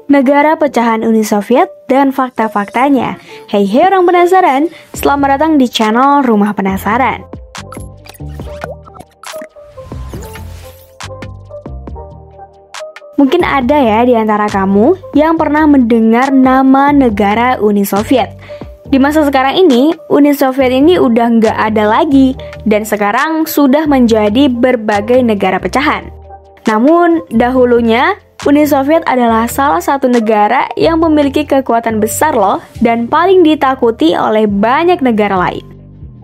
negara pecahan Uni Soviet dan fakta-faktanya. Hey orang penasaran, selamat datang di channel Rumah Penasaran. Mungkin ada ya di antara kamu yang pernah mendengar nama negara Uni Soviet. Di masa sekarang ini, Uni Soviet ini udah nggak ada lagi dan sekarang sudah menjadi berbagai negara pecahan. Namun, dahulunya Uni Soviet adalah salah satu negara yang memiliki kekuatan besar loh dan paling ditakuti oleh banyak negara lain.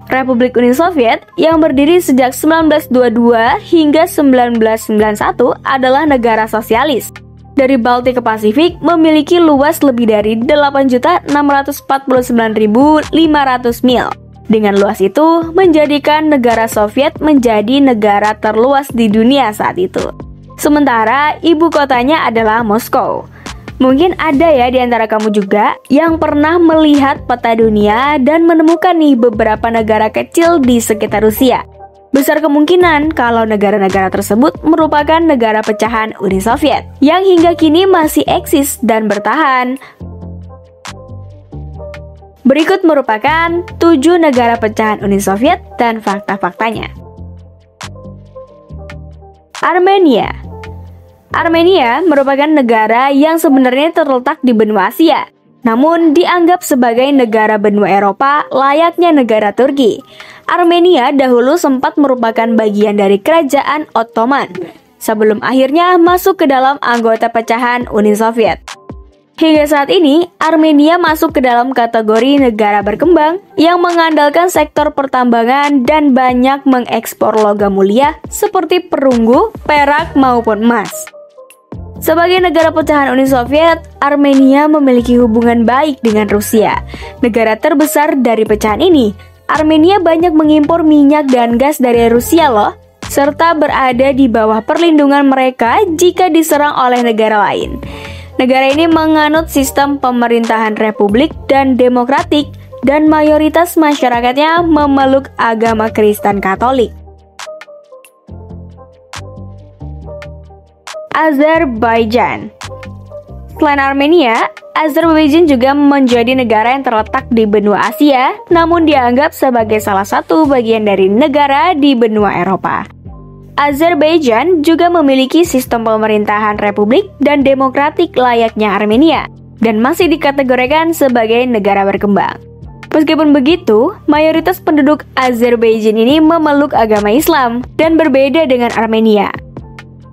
Republik Uni Soviet yang berdiri sejak 1922 hingga 1991 adalah negara sosialis. Dari Baltik ke Pasifik memiliki luas lebih dari 8.649.500 mil. Dengan luas itu, menjadikan negara Soviet menjadi negara terluas di dunia saat itu. Sementara ibu kotanya adalah Moskow. Mungkin ada ya di antara kamu juga yang pernah melihat peta dunia dan menemukan nih beberapa negara kecil di sekitar Rusia. Besar kemungkinan kalau negara-negara tersebut merupakan negara pecahan Uni Soviet yang hingga kini masih eksis dan bertahan. Berikut merupakan 7 negara pecahan Uni Soviet dan fakta-faktanya. Armenia. Armenia merupakan negara yang sebenarnya terletak di benua Asia, namun dianggap sebagai negara benua Eropa layaknya negara Turki. Armenia dahulu sempat merupakan bagian dari kerajaan Ottoman, sebelum akhirnya masuk ke dalam anggota pecahan Uni Soviet. Hingga saat ini, Armenia masuk ke dalam kategori negara berkembang yang mengandalkan sektor pertambangan dan banyak mengekspor logam mulia seperti perunggu, perak, maupun emas. Sebagai negara pecahan Uni Soviet, Armenia memiliki hubungan baik dengan Rusia, negara terbesar dari pecahan ini. Armenia banyak mengimpor minyak dan gas dari Rusia loh, serta berada di bawah perlindungan mereka jika diserang oleh negara lain. Negara ini menganut sistem pemerintahan republik dan demokratik, dan mayoritas masyarakatnya memeluk agama Kristen Katolik. Azerbaijan. Selain Armenia, Azerbaijan juga menjadi negara yang terletak di benua Asia, namun dianggap sebagai salah satu bagian dari negara di benua Eropa. Azerbaijan juga memiliki sistem pemerintahan republik dan demokratik layaknya Armenia, dan masih dikategorikan sebagai negara berkembang. Meskipun begitu, mayoritas penduduk Azerbaijan ini memeluk agama Islam dan berbeda dengan Armenia.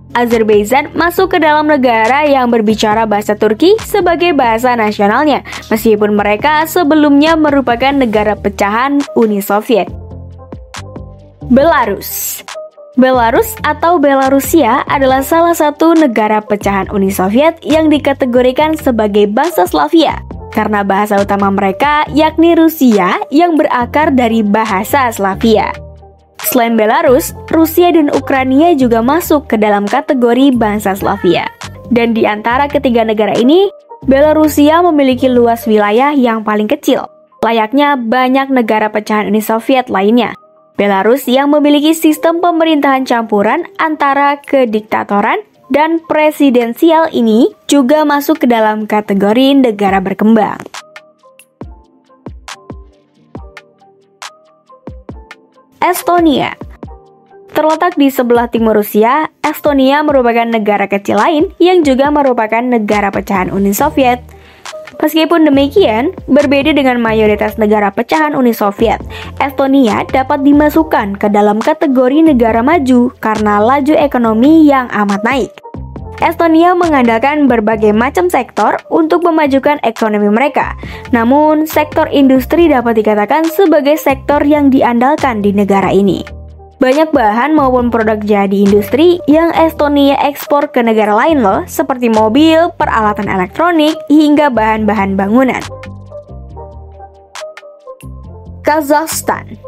Azerbaijan masuk ke dalam negara yang berbicara bahasa Turki sebagai bahasa nasionalnya, meskipun mereka sebelumnya merupakan negara pecahan Uni Soviet. Belarus. Belarus atau Belarusia adalah salah satu negara pecahan Uni Soviet yang dikategorikan sebagai bangsa Slavia, karena bahasa utama mereka yakni Rusia yang berakar dari bahasa Slavia. Selain Belarus, Rusia dan Ukraina juga masuk ke dalam kategori bangsa Slavia. Dan di antara ketiga negara ini, Belarusia memiliki luas wilayah yang paling kecil, layaknya banyak negara pecahan Uni Soviet lainnya. Belarus yang memiliki sistem pemerintahan campuran antara kediktatoran dan presidensial ini juga masuk ke dalam kategori negara berkembang. Estonia. Terletak di sebelah timur Rusia, Estonia merupakan negara kecil lain yang juga merupakan negara pecahan Uni Soviet. Meskipun demikian, berbeda dengan mayoritas negara pecahan Uni Soviet, Estonia dapat dimasukkan ke dalam kategori negara maju karena laju ekonomi yang amat naik. Estonia mengandalkan berbagai macam sektor untuk memajukan ekonomi mereka. Namun, sektor industri dapat dikatakan sebagai sektor yang diandalkan di negara ini. Banyak bahan maupun produk jadi industri yang Estonia ekspor ke negara lain loh, seperti mobil, peralatan elektronik, hingga bahan-bahan bangunan. Kazakhstan.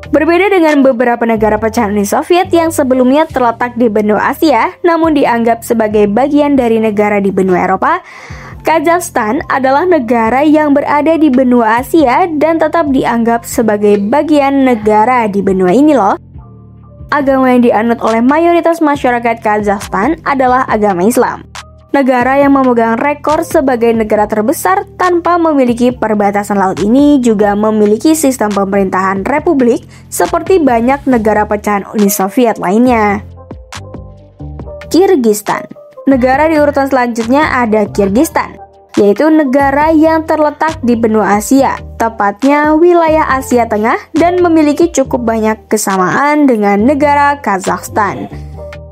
Berbeda dengan beberapa negara pecahan Uni Soviet yang sebelumnya terletak di benua Asia, namun dianggap sebagai bagian dari negara di benua Eropa, Kazakhstan adalah negara yang berada di benua Asia dan tetap dianggap sebagai bagian negara di benua ini loh. Agama yang dianut oleh mayoritas masyarakat Kazakhstan adalah agama Islam. Negara yang memegang rekor sebagai negara terbesar tanpa memiliki perbatasan laut ini juga memiliki sistem pemerintahan republik seperti banyak negara pecahan Uni Soviet lainnya. Kirgistan. Negara di urutan selanjutnya ada Kirgistan, yaitu negara yang terletak di benua Asia, tepatnya wilayah Asia Tengah dan memiliki cukup banyak kesamaan dengan negara Kazakhstan.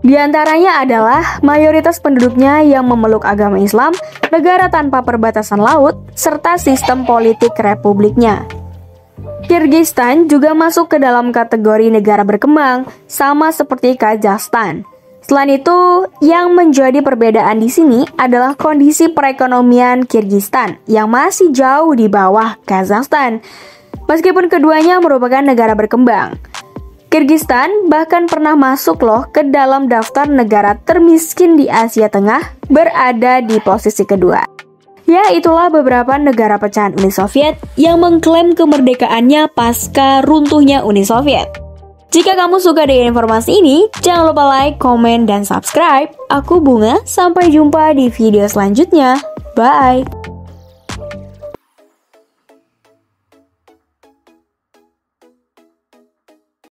Di antaranya adalah mayoritas penduduknya yang memeluk agama Islam, negara tanpa perbatasan laut, serta sistem politik republiknya. Kirgistan juga masuk ke dalam kategori negara berkembang, sama seperti Kazakhstan. Selain itu, yang menjadi perbedaan di sini adalah kondisi perekonomian Kirgistan yang masih jauh di bawah Kazakhstan, meskipun keduanya merupakan negara berkembang. Kirgistan bahkan pernah masuk loh ke dalam daftar negara termiskin di Asia Tengah, berada di posisi kedua. Ya, itulah beberapa negara pecahan Uni Soviet yang mengklaim kemerdekaannya pasca runtuhnya Uni Soviet. Jika kamu suka dengan informasi ini, jangan lupa like, komen, dan subscribe. Aku Bunga, sampai jumpa di video selanjutnya. Bye!